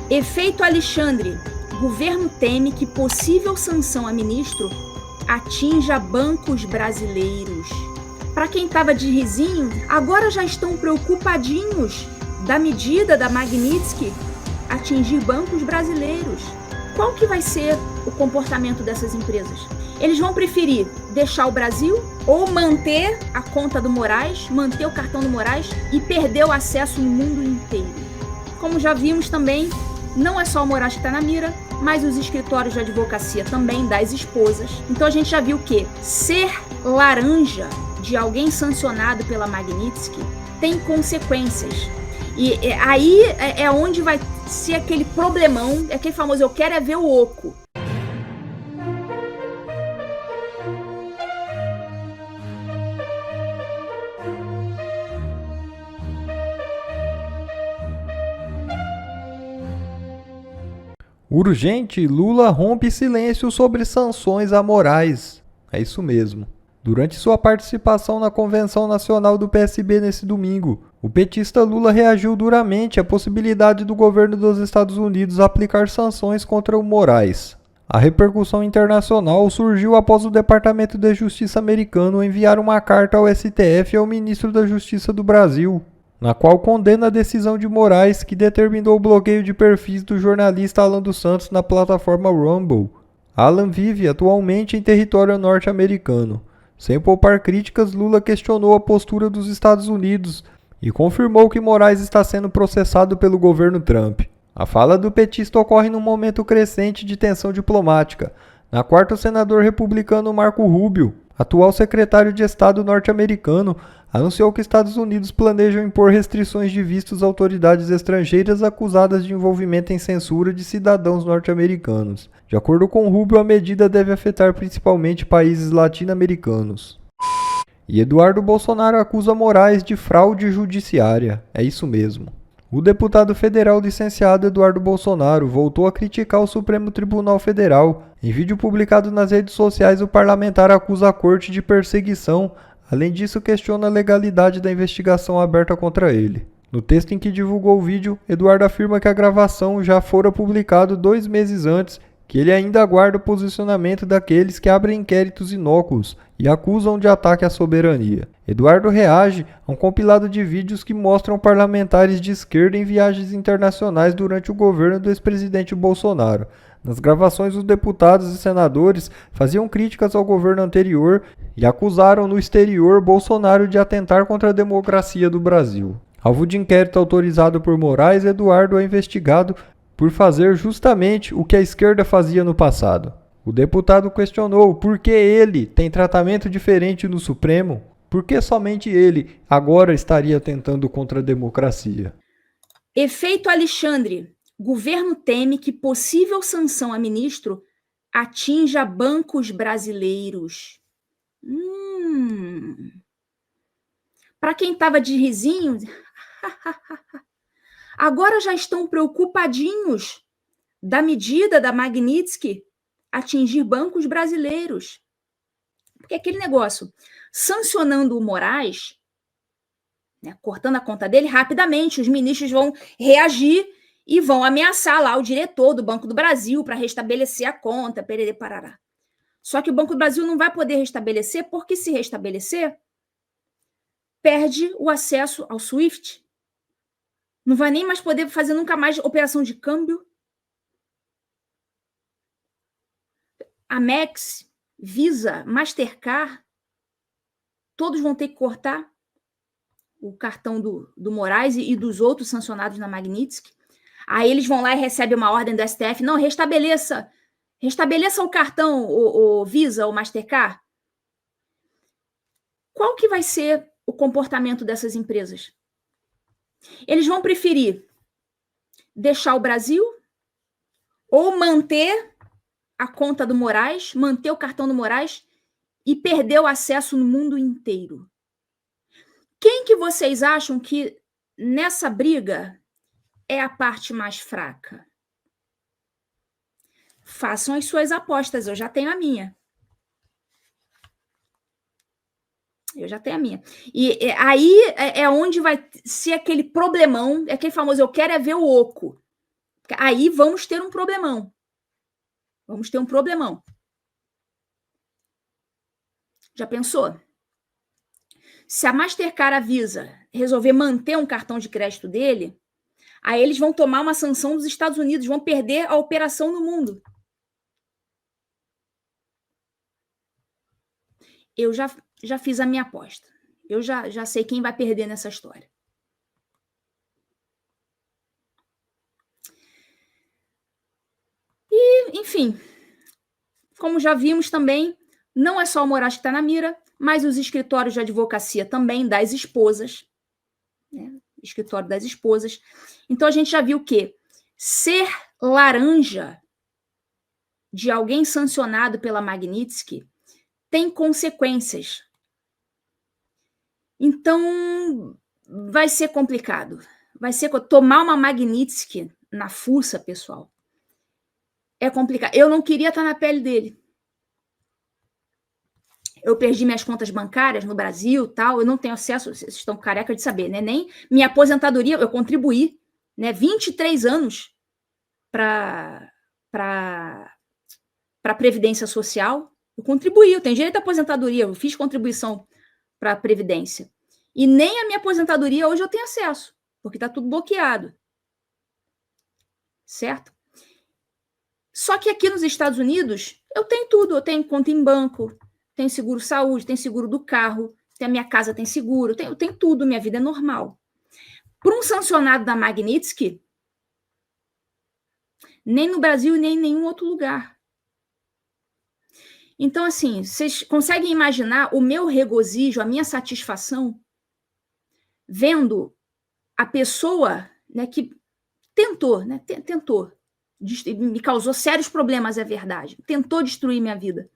Efeito Alexandre. Governo teme que possível sanção a ministro atinja bancos brasileiros. Para quem estava de risinho, agora já estão preocupadinhos da medida da Magnitsky atingir bancos brasileiros. Qual que vai ser o comportamento dessas empresas? Eles vão preferir deixar o Brasil ou manter a conta do Moraes, manter o cartão do Moraes e perder o acesso no mundo inteiro. Como já vimos também, não é só o Moraes que está na mira, mas os escritórios de advocacia também das esposas. Então a gente já viu que ser laranja de alguém sancionado pela Magnitsky tem consequências. E aí é onde vai ser aquele problemão, aquele famoso eu quero é ver o oco. Urgente, Lula rompe silêncio sobre sanções a Moraes. É isso mesmo. Durante sua participação na Convenção Nacional do PSB nesse domingo, o petista Lula reagiu duramente à possibilidade do governo dos Estados Unidos aplicar sanções contra o Moraes. A repercussão internacional surgiu após o Departamento de Justiça americano enviar uma carta ao STF e ao ministro da Justiça do Brasil, na qual condena a decisão de Moraes que determinou o bloqueio de perfis do jornalista Alan dos Santos na plataforma Rumble. Alan vive atualmente em território norte-americano. Sem poupar críticas, Lula questionou a postura dos Estados Unidos e confirmou que Moraes está sendo processado pelo governo Trump. A fala do petista ocorre num momento crescente de tensão diplomática, na qual o senador republicano Marco Rubio, atual secretário de Estado norte-americano, anunciou que Estados Unidos planejam impor restrições de vistos a autoridades estrangeiras acusadas de envolvimento em censura de cidadãos norte-americanos. De acordo com Rubio, a medida deve afetar principalmente países latino-americanos. E Eduardo Bolsonaro acusa Moraes de fraude judiciária. É isso mesmo. O deputado federal licenciado Eduardo Bolsonaro voltou a criticar o Supremo Tribunal Federal. Em vídeo publicado nas redes sociais, o parlamentar acusa a corte de perseguição. Além disso, questiona a legalidade da investigação aberta contra ele. No texto em que divulgou o vídeo, Eduardo afirma que a gravação já fora publicado 2 meses antes, que ele ainda aguarda o posicionamento daqueles que abrem inquéritos inócuos e acusam de ataque à soberania. Eduardo reage a um compilado de vídeos que mostram parlamentares de esquerda em viagens internacionais durante o governo do ex-presidente Bolsonaro. Nas gravações, os deputados e senadores faziam críticas ao governo anterior e acusaram no exterior Bolsonaro de atentar contra a democracia do Brasil. Alvo de inquérito autorizado por Moraes, Eduardo é investigado por fazer justamente o que a esquerda fazia no passado. O deputado questionou por que ele tem tratamento diferente no Supremo, por que somente ele agora estaria tentando contra a democracia. Efeito Alexandre. Governo teme que possível sanção a ministro atinja bancos brasileiros. Para quem estava de risinho, agora já estão preocupadinhos da medida da Magnitsky atingir bancos brasileiros. Porque aquele negócio, sancionando o Moraes, né, cortando a conta dele, rapidamente os ministros vão reagir e vão ameaçar lá o diretor do Banco do Brasil para restabelecer a conta, perere parará. Só que o Banco do Brasil não vai poder restabelecer, porque se restabelecer, perde o acesso ao SWIFT. Não vai nem mais poder fazer nunca mais operação de câmbio. Amex, Visa, Mastercard, todos vão ter que cortar o cartão do Moraes e dos outros sancionados na Magnitsky. Aí eles vão lá e recebem uma ordem do STF, não, restabeleça o cartão, o Visa ou Mastercard. Qual que vai ser o comportamento dessas empresas? Eles vão preferir deixar o Brasil ou manter a conta do Moraes, manter o cartão do Moraes e perder o acesso no mundo inteiro. Quem que vocês acham que nessa briga é a parte mais fraca? Façam as suas apostas, eu já tenho a minha. E aí é onde vai ser aquele problemão, aquele famoso eu quero é ver o oco. Aí vamos ter um problemão. Vamos ter um problemão. Já pensou? Se a Mastercard, a Visa, resolver manter um cartão de crédito dele, aí eles vão tomar uma sanção dos Estados Unidos, vão perder a operação no mundo. Eu já fiz a minha aposta. Eu já sei quem vai perder nessa história. E, enfim, como já vimos também, não é só o Moraes que está na mira, mas os escritórios de advocacia também das esposas, né? Escritório das esposas. Então a gente já viu que ser laranja de alguém sancionado pela Magnitsky tem consequências. Então vai ser complicado. Vai ser tomar uma Magnitsky na fuça, pessoal. É complicado. Eu não queria estar na pele dele. Eu perdi minhas contas bancárias no Brasil, tal, eu não tenho acesso, vocês estão careca de saber, né? Nem minha aposentadoria, eu contribuí, né? 23 anos para a Previdência Social. Eu contribuí, eu tenho direito à aposentadoria, eu fiz contribuição para a Previdência. E nem a minha aposentadoria hoje eu tenho acesso, porque está tudo bloqueado. Certo? Só que aqui nos Estados Unidos, eu tenho tudo, eu tenho conta em banco, tenho seguro-saúde, tenho seguro do carro, a minha casa tem seguro, eu tenho tudo, minha vida é normal. Para um sancionado da Magnitsky, nem no Brasil nem em nenhum outro lugar. Então, assim, vocês conseguem imaginar o meu regozijo, a minha satisfação, vendo a pessoa, né, que tentou, me causou sérios problemas, é verdade, tentou destruir minha vida.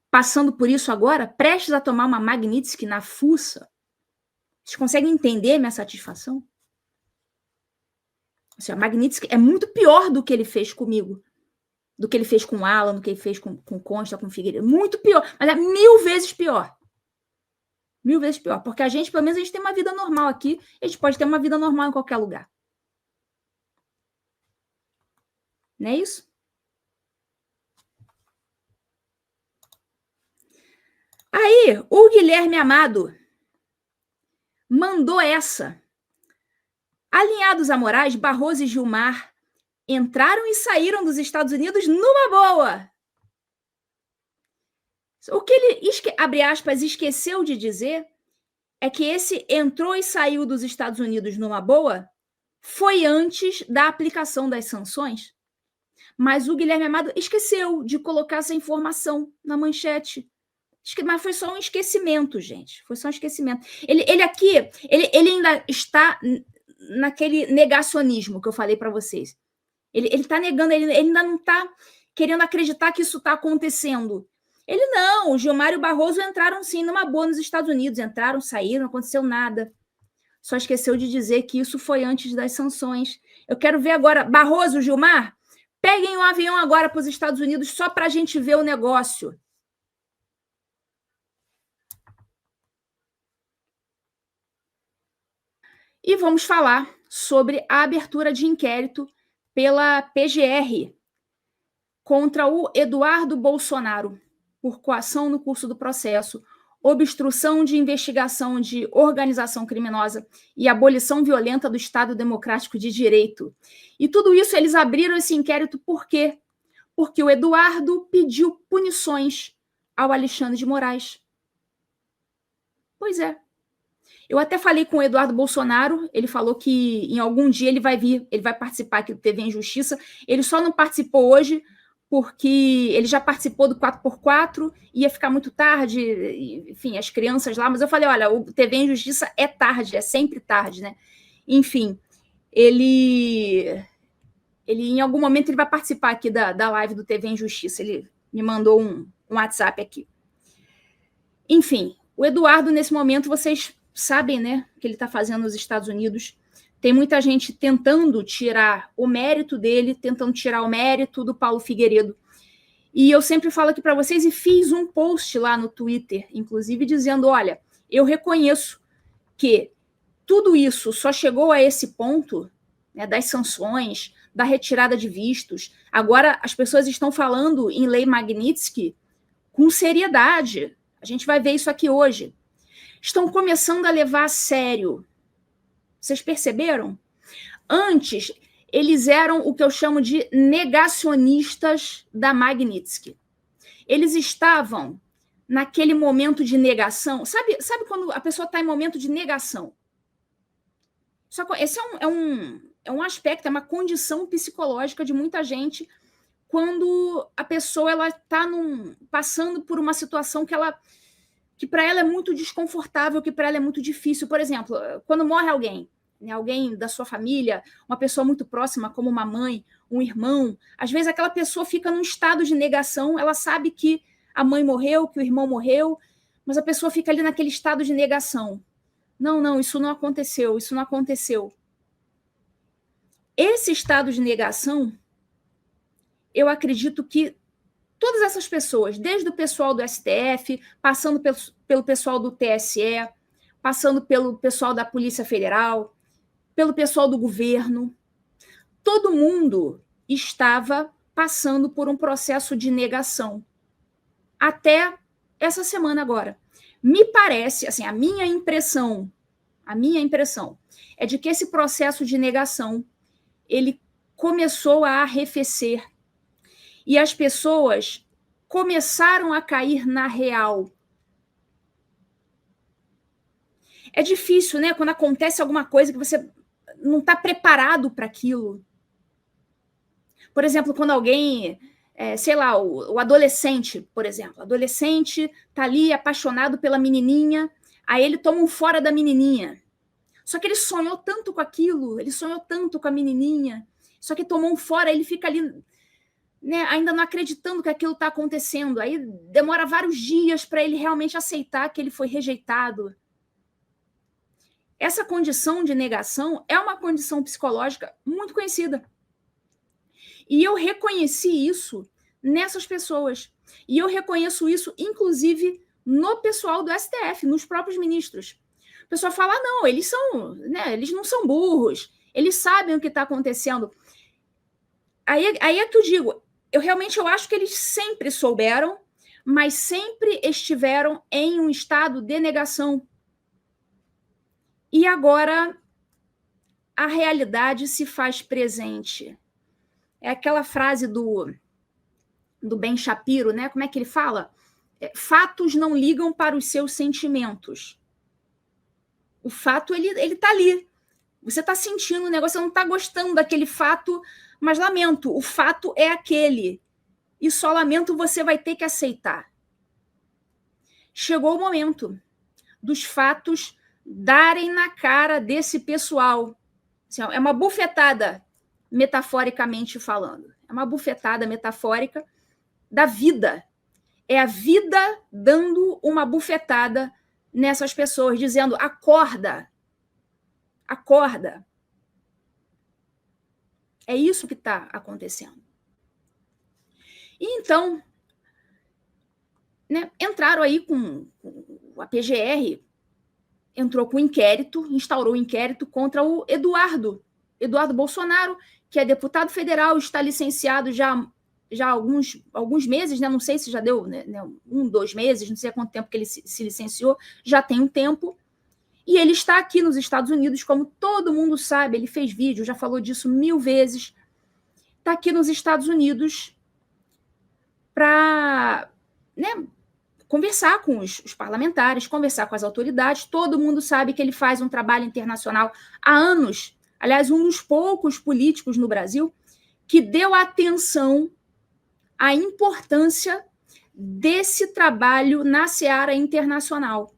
Passando por isso agora, prestes a tomar uma Magnitsky na fuça. Vocês conseguem entender minha satisfação? Assim, a Magnitsky é muito pior do que ele fez comigo, do que ele fez com o Alan, do que ele fez com Consta, com Figueiredo. Muito pior, mas é 1000 vezes pior. 1000 vezes pior, porque a gente, pelo menos, a gente tem uma vida normal aqui, a gente pode ter uma vida normal em qualquer lugar. Não é isso? Aí, o Guilherme Amado mandou essa. Alinhados a Moraes, Barroso e Gilmar entraram e saíram dos Estados Unidos numa boa. O que ele, abre aspas, esqueceu de dizer é que esse entrou e saiu dos Estados Unidos numa boa foi antes da aplicação das sanções. Mas o Guilherme Amado esqueceu de colocar essa informação na manchete. Mas foi só um esquecimento, gente. Foi só um esquecimento. Ele aqui, ele ainda está naquele negacionismo que eu falei para vocês. Ele está negando, ele ainda não está querendo acreditar que isso está acontecendo. Ele não, o Gilmar e o Barroso entraram sim numa boa nos Estados Unidos, entraram, saíram, não aconteceu nada. Só esqueceu de dizer que isso foi antes das sanções. Eu quero ver agora, Barroso, Gilmar, peguem um avião agora para os Estados Unidos só para a gente ver o negócio. E vamos falar sobre a abertura de inquérito pela PGR contra o Eduardo Bolsonaro por coação no curso do processo, obstrução de investigação de organização criminosa e abolição violenta do Estado Democrático de Direito. E tudo isso eles abriram esse inquérito por quê? Porque o Eduardo pediu punições ao Alexandre de Moraes. Pois é. Eu até falei com o Eduardo Bolsonaro, ele falou que em algum dia ele vai vir, ele vai participar aqui do TV em Justiça. Ele só não participou hoje porque ele já participou do 4x4, ia ficar muito tarde, enfim, as crianças lá, mas eu falei, olha, o TV em Justiça é tarde, é sempre tarde, né? Enfim, ele em algum momento ele vai participar aqui da live do TV em Justiça, ele me mandou um WhatsApp aqui. Enfim, o Eduardo, nesse momento, vocês sabem, né, o que ele está fazendo nos Estados Unidos. Tem muita gente tentando tirar o mérito dele, tentando tirar o mérito do Paulo Figueiredo. E eu sempre falo aqui para vocês, e fiz um post lá no Twitter, inclusive, dizendo, olha, eu reconheço que tudo isso só chegou a esse ponto, né, das sanções, da retirada de vistos. Agora as pessoas estão falando em lei Magnitsky com seriedade. A gente vai ver isso aqui hoje. Estão começando a levar a sério. Vocês perceberam? Antes, eles eram o que eu chamo de negacionistas da Magnitsky. Eles estavam naquele momento de negação. Sabe quando a pessoa está em momento de negação? Esse é um aspecto, é uma condição psicológica de muita gente quando a pessoa está passando por uma situação que para ela é muito desconfortável, que para ela é muito difícil. Por exemplo, quando morre alguém, né, alguém da sua família, uma pessoa muito próxima, como uma mãe, um irmão, às vezes aquela pessoa fica num estado de negação, ela sabe que a mãe morreu, que o irmão morreu, mas a pessoa fica ali naquele estado de negação. Não, isso não aconteceu, isso não aconteceu. Esse estado de negação, eu acredito que todas essas pessoas, desde o pessoal do STF, passando pelo pessoal do TSE, passando pelo pessoal da Polícia Federal, pelo pessoal do governo, todo mundo estava passando por um processo de negação. Até essa semana agora. Me parece, assim, a minha impressão é de que esse processo de negação, ele começou a arrefecer e as pessoas começaram a cair na real. É difícil, né? Quando acontece alguma coisa que você não está preparado para aquilo. Por exemplo, quando alguém, sei lá, o adolescente, por exemplo. O adolescente está ali apaixonado pela menininha, aí ele toma um fora da menininha. Só que ele sonhou tanto com aquilo, ele sonhou tanto com a menininha, só que tomou um fora, ele fica ali, né, ainda não acreditando que aquilo está acontecendo. Aí demora vários dias para ele realmente aceitar que ele foi rejeitado. Essa condição de negação é uma condição psicológica muito conhecida. E eu reconheci isso nessas pessoas. E eu reconheço isso, inclusive, no pessoal do STF, nos próprios ministros. O pessoal fala, não, eles não são burros, eles sabem o que está acontecendo. Aí é que eu digo, eu acho que eles sempre souberam, mas sempre estiveram em um estado de negação. E agora a realidade se faz presente. É aquela frase do Ben Shapiro, né? Como é que ele fala? Fatos não ligam para os seus sentimentos. O fato, ele está ali. Você está sentindo o negócio, você não está gostando daquele fato, mas lamento, o fato é aquele. E só lamento você vai ter que aceitar. Chegou o momento dos fatos darem na cara desse pessoal. Assim, é uma bufetada, metaforicamente falando. É uma bufetada metafórica da vida. É a vida dando uma bufetada nessas pessoas, dizendo, acorda, acorda. É isso que está acontecendo. E então, né, entraram aí com a PGR, entrou com inquérito, instaurou um inquérito contra o Eduardo Bolsonaro, que é deputado federal, está licenciado já há alguns meses, né? Não sei se já deu, né, 1, 2 meses, não sei há quanto tempo que ele se licenciou, já tem um tempo, e ele está aqui nos Estados Unidos, como todo mundo sabe, ele fez vídeo, já falou disso 1000 vezes, está aqui nos Estados Unidos para, né, conversar com os parlamentares, conversar com as autoridades. Todo mundo sabe que ele faz um trabalho internacional há anos. Aliás, um dos poucos políticos no Brasil que deu atenção à importância desse trabalho na seara internacional.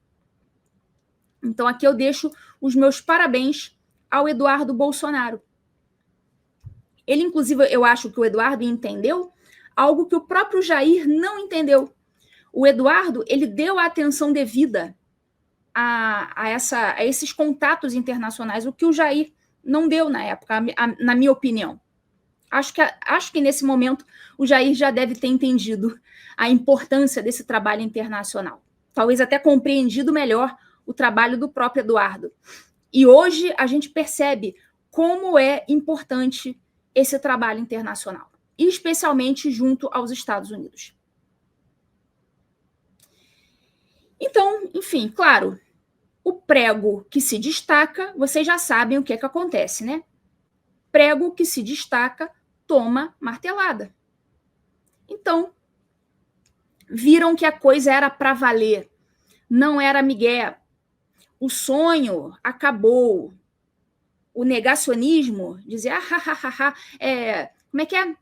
Então, aqui eu deixo os meus parabéns ao Eduardo Bolsonaro. Ele, inclusive, eu acho que o Eduardo entendeu algo que o próprio Jair não entendeu. O Eduardo, ele deu a atenção devida a esses contatos internacionais, o que o Jair não deu na época, na minha opinião. Acho que nesse momento o Jair já deve ter entendido a importância desse trabalho internacional. Talvez até compreendido melhor o trabalho do próprio Eduardo. E hoje a gente percebe como é importante esse trabalho internacional, especialmente junto aos Estados Unidos. Então, enfim, claro, o prego que se destaca, vocês já sabem o que é que acontece, né? Prego que se destaca toma martelada. Então, viram que a coisa era para valer, não era migué. O sonho acabou. O negacionismo, dizer, como é que é?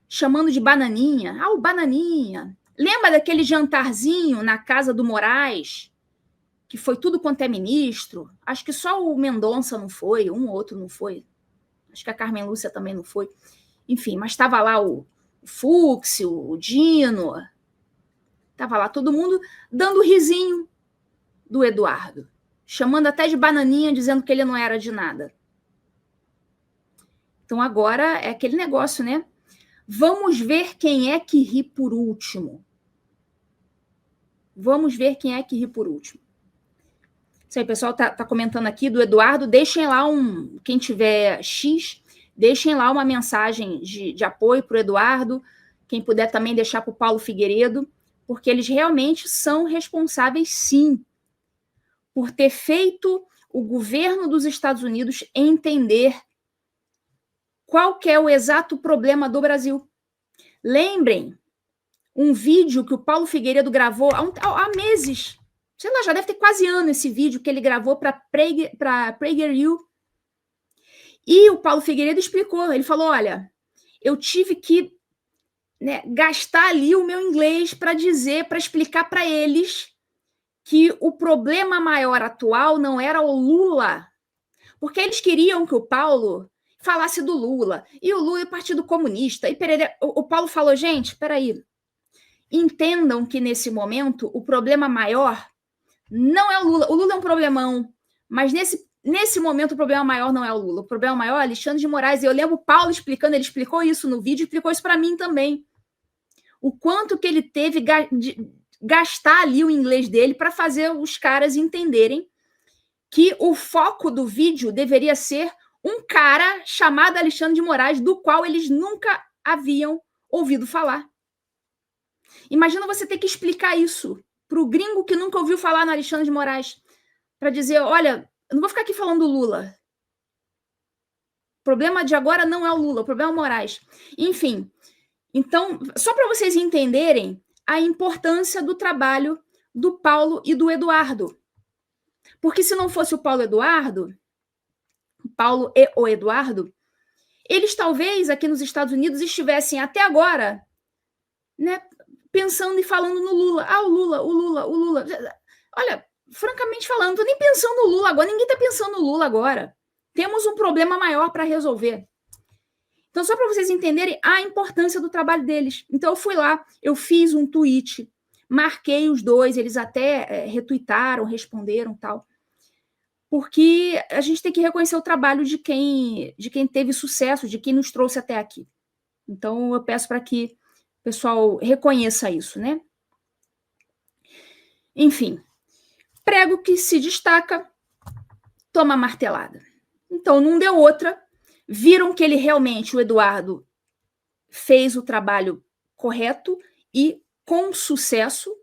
Chamando de bananinha. O bananinha. Lembra daquele jantarzinho na casa do Moraes, que foi tudo quanto é ministro? Acho que só o Mendonça não foi, um ou outro não foi. Acho que a Carmen Lúcia também não foi. Enfim, mas estava lá o Fux, o Dino, estava lá todo mundo dando risinho do Eduardo, chamando até de bananinha, dizendo que ele não era de nada. Então agora é aquele negócio, né? Vamos ver quem é que ri por último. Vamos ver quem é que ri por último. Isso aí, o pessoal tá comentando aqui do Eduardo. Deixem lá quem tiver X, deixem lá uma mensagem de apoio para o Eduardo. Quem puder também deixar para o Paulo Figueiredo, porque eles realmente são responsáveis, sim, por ter feito o governo dos Estados Unidos entender qual que é o exato problema do Brasil. Lembrem um vídeo que o Paulo Figueiredo gravou há meses, sei lá, já deve ter quase ano esse vídeo que ele gravou para PragerU. E o Paulo Figueiredo explicou, ele falou, olha, eu tive que gastar ali o meu inglês para explicar para eles que o problema maior atual não era o Lula, porque eles queriam que o Paulo falasse do Lula, e o Lula é Partido Comunista, e o Paulo falou, gente, peraí, entendam que nesse momento o problema maior não é o Lula é um problemão, mas nesse momento o problema maior não é o Lula, o problema maior é Alexandre de Moraes, e eu lembro o Paulo explicando, ele explicou isso no vídeo, explicou isso para mim também, o quanto que ele teve de gastar ali o inglês dele para fazer os caras entenderem que o foco do vídeo deveria ser um cara chamado Alexandre de Moraes, do qual eles nunca haviam ouvido falar. Imagina você ter que explicar isso para o gringo que nunca ouviu falar no Alexandre de Moraes, para dizer, olha, eu não vou ficar aqui falando do Lula. O problema de agora não é o Lula, o problema é o Moraes. Enfim, então, só para vocês entenderem a importância do trabalho do Paulo e do Eduardo. Porque se não fosse o Paulo e o Eduardo, eles talvez aqui nos Estados Unidos estivessem até agora, né, pensando e falando no Lula. O Lula. Olha, francamente falando, não estou nem pensando no Lula agora, ninguém está pensando no Lula agora. Temos um problema maior para resolver. Então, só para vocês entenderem a importância do trabalho deles. Então, eu fui lá, eu fiz um tweet, marquei os dois, eles até retuitaram, responderam, tal. Porque a gente tem que reconhecer o trabalho de quem teve sucesso, de quem nos trouxe até aqui. Então, eu peço para que o pessoal reconheça isso, né? Enfim, prego que se destaca, toma martelada. Então, não deu outra. Viram que ele realmente, o Eduardo, fez o trabalho correto e com sucesso,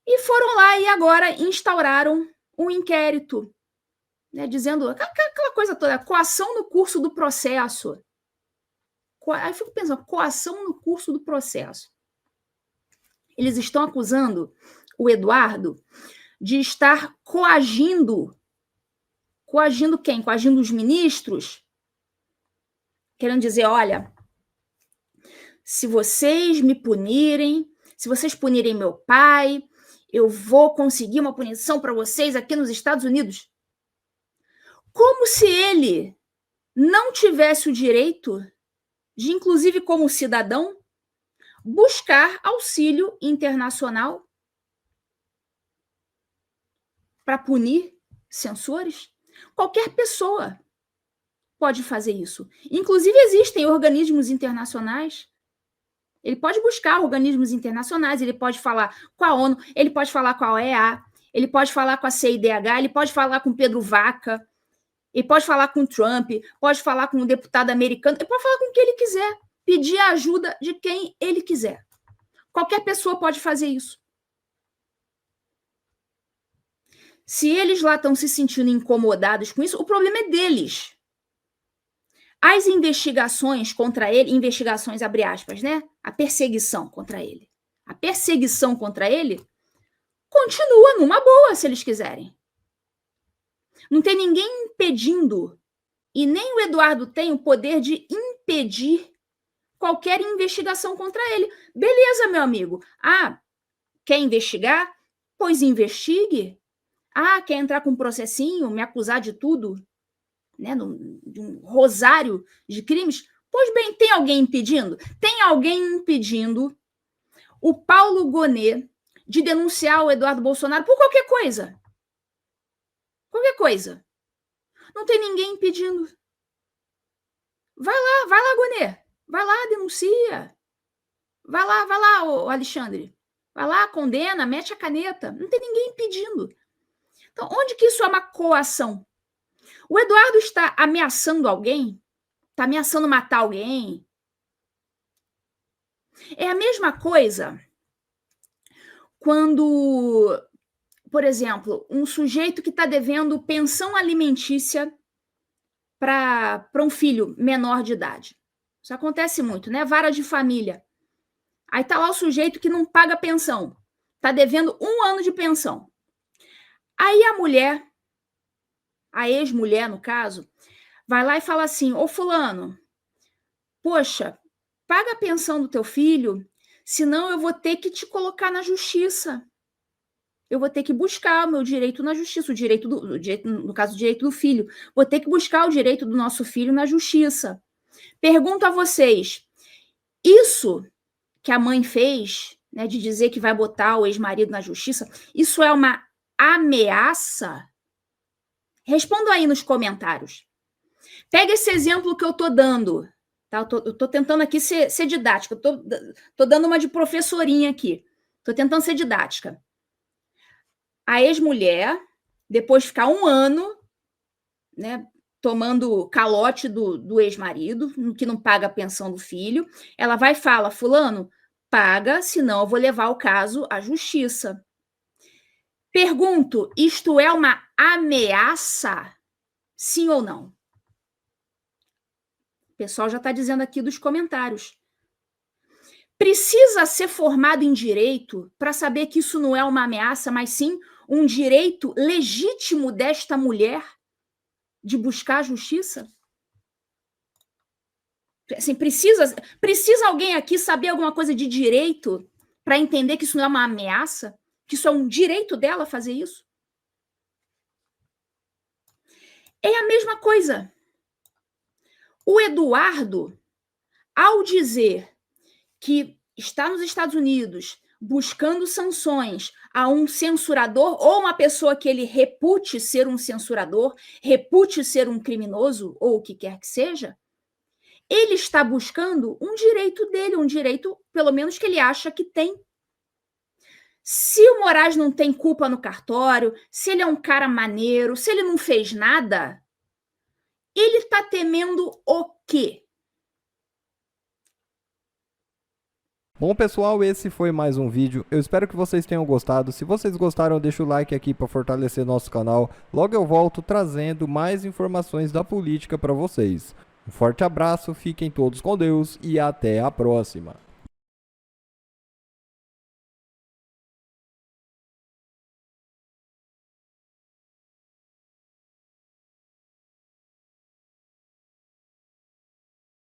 e foram lá e agora instauraram um inquérito, né, dizendo aquela coisa toda, coação no curso do processo. Aí eu fico pensando, coação no curso do processo. Eles estão acusando o Eduardo de estar coagindo quem? Coagindo os ministros? Querendo dizer, olha, se vocês me punirem, se vocês punirem meu pai, eu vou conseguir uma punição para vocês aqui nos Estados Unidos. Como se ele não tivesse o direito de, inclusive como cidadão, buscar auxílio internacional para punir censores. Qualquer pessoa pode fazer isso. Inclusive, existem organismos internacionais. Ele pode buscar organismos internacionais, ele pode falar com a ONU, ele pode falar com a OEA, ele pode falar com a CIDH, ele pode falar com Pedro Vaca. Ele pode falar com o Trump, pode falar com um deputado americano, ele pode falar com quem ele quiser, pedir a ajuda de quem ele quiser. Qualquer pessoa pode fazer isso. Se eles lá estão se sentindo incomodados com isso, o problema é deles. As investigações contra ele, investigações abre aspas, né? A perseguição contra ele. A perseguição contra ele continua numa boa, se eles quiserem. Não tem ninguém impedindo, e nem o Eduardo tem o poder de impedir qualquer investigação contra ele. Beleza, meu amigo. Ah, quer investigar? Pois investigue. Ah, quer entrar com um processinho, me acusar de tudo? Né, de um rosário de crimes? Pois bem, tem alguém impedindo? Tem alguém impedindo o Paulo Gonet de denunciar o Eduardo Bolsonaro por qualquer coisa. Qualquer coisa. Não tem ninguém impedindo. Vai lá, Gonet. Vai lá, denuncia. Vai lá, ô Alexandre. Vai lá, condena, mete a caneta. Não tem ninguém impedindo. Então, onde que isso é uma coação? O Eduardo está ameaçando alguém? Está ameaçando matar alguém? É a mesma coisa quando, por exemplo, um sujeito que está devendo pensão alimentícia para um filho menor de idade. Isso acontece muito, né? Vara de família. Aí está lá o sujeito que não paga pensão. Está devendo 1 ano de pensão. Aí a mulher, a ex-mulher, no caso, vai lá e fala assim: ô fulano, poxa, paga a pensão do teu filho, senão eu vou ter que te colocar na justiça. Eu vou ter que buscar o meu direito na justiça, no caso, o direito do filho. Vou ter que buscar o direito do nosso filho na justiça. Pergunto a vocês, isso que a mãe fez, né, de dizer que vai botar o ex-marido na justiça, isso é uma ameaça? Respondam aí nos comentários. Pega esse exemplo que eu estou dando. Tá? Eu estou tentando aqui ser didática. Estou dando uma de professorinha aqui. Estou tentando ser didática. A ex-mulher, depois de ficar 1 ano, né, tomando calote do ex-marido, que não paga a pensão do filho, ela vai e fala: fulano, paga, senão eu vou levar o caso à justiça. Pergunto, isto é uma ameaça? Sim ou não? O pessoal já está dizendo aqui dos comentários. Precisa ser formado em direito para saber que isso não é uma ameaça, mas sim um direito legítimo desta mulher de buscar a justiça? Assim, precisa alguém aqui saber alguma coisa de direito para entender que isso não é uma ameaça? Que isso é um direito dela fazer isso? É a mesma coisa. O Eduardo, ao dizer que está nos Estados Unidos buscando sanções a um censurador ou uma pessoa que ele repute ser um censurador, repute ser um criminoso ou o que quer que seja, ele está buscando um direito dele, um direito, pelo menos, que ele acha que tem. Se o Moraes não tem culpa no cartório, se ele é um cara maneiro, se ele não fez nada, ele está temendo o quê? Bom, pessoal, esse foi mais um vídeo. Eu espero que vocês tenham gostado. Se vocês gostaram, deixa o like aqui para fortalecer nosso canal. Logo eu volto trazendo mais informações da política para vocês. Um forte abraço, fiquem todos com Deus e até a próxima.